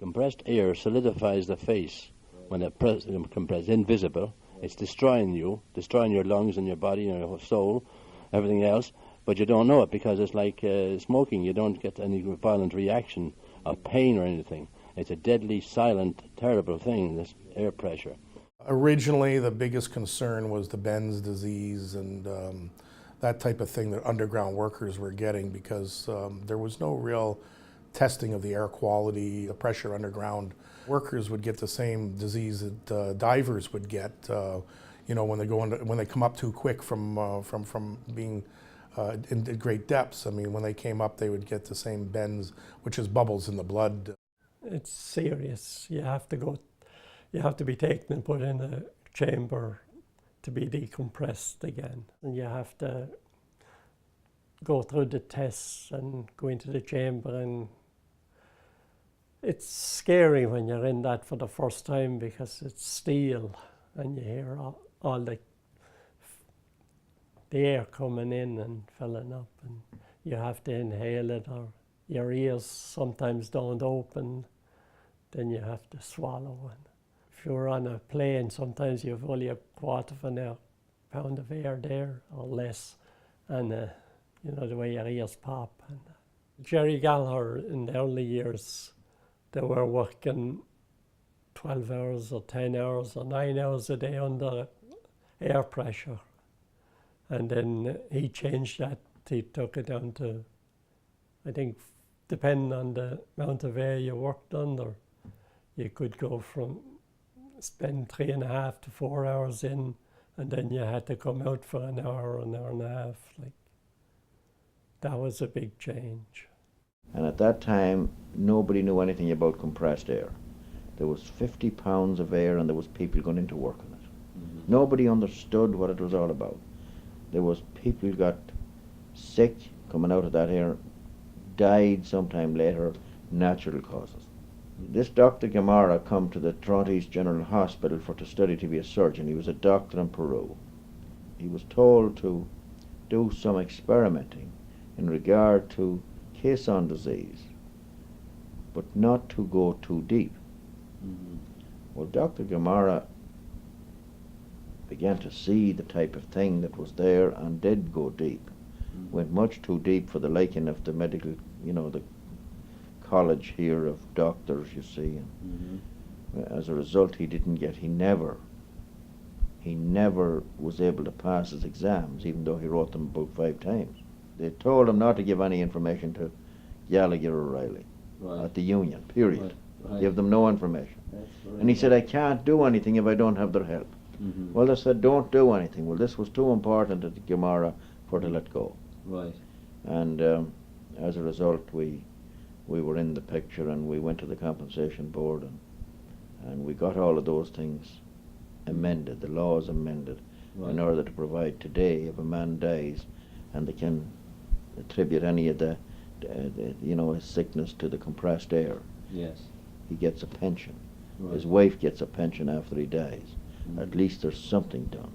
Compressed air solidifies the face when it compressed, invisible. It's destroying you, destroying your lungs and your body and your soul, everything else, but you don't know it because it's like smoking. You don't get any violent reaction of pain or anything. It's a deadly, silent, terrible thing, this air pressure. Originally, the biggest concern was the Benz disease and that type of thing that underground workers were getting because there was no real testing of the air quality, the pressure underground. Workers would get the same disease that divers would get, when they go when they come up too quick from being in great depths. I mean, when they came up, they would get the same bends, which is bubbles in the blood. It's serious. You have to be taken and put in a chamber to be decompressed again. And you have to go through the tests and go into the chamber, and it's scary when you're in that for the first time because it's steel and you hear all the air coming in and filling up, and you have to inhale it, or your ears sometimes don't open, then you have to swallow it. If you're on a plane, sometimes you've only a quarter of a pound of air there or less, and the way your ears pop. And Jerry Gallagher, in the early years, they were working 12 hours or 10 hours or 9 hours a day under air pressure. And then he changed that. He took it down to, I think, depending on the amount of air you worked under, you could go from spend 3.5 to 4 hours in, and then you had to come out for an hour and a half. Like, that was a big change. And at that time, nobody knew anything about compressed air. There was 50 pounds of air and there was people going into work on it. Mm-hmm. Nobody understood what it was all about. There was people who got sick coming out of that air, died sometime later, natural causes. This Dr. Gamara come to the Toronto East General Hospital to study to be a surgeon. He was a doctor in Peru. He was told to do some experimenting in regard to caisson disease, but not to go too deep. Mm-hmm. Well, Dr. Gamara began to see the type of thing that was there and did go deep. Mm-hmm. Went much too deep for the liking of the medical, the college here of doctors, you see. And as a result, he never was able to pass his exams, even though he wrote them about 5 times. They told him not to give any information to Gallagher or Riley at the union, period. Right. Give them no information. And he said, I can't do anything if I don't have their help. Mm-hmm. Well, they said, don't do anything. Well, this was too important to Gamara for to let go. Right. And as a result, we were in the picture, and we went to the compensation board, and we got all of those things amended, the laws amended, in order to provide today, if a man dies and they can attribute any of the his sickness to the compressed air, yes, he gets a pension. Right. His wife gets a pension after he dies. Mm-hmm. At least there's something done.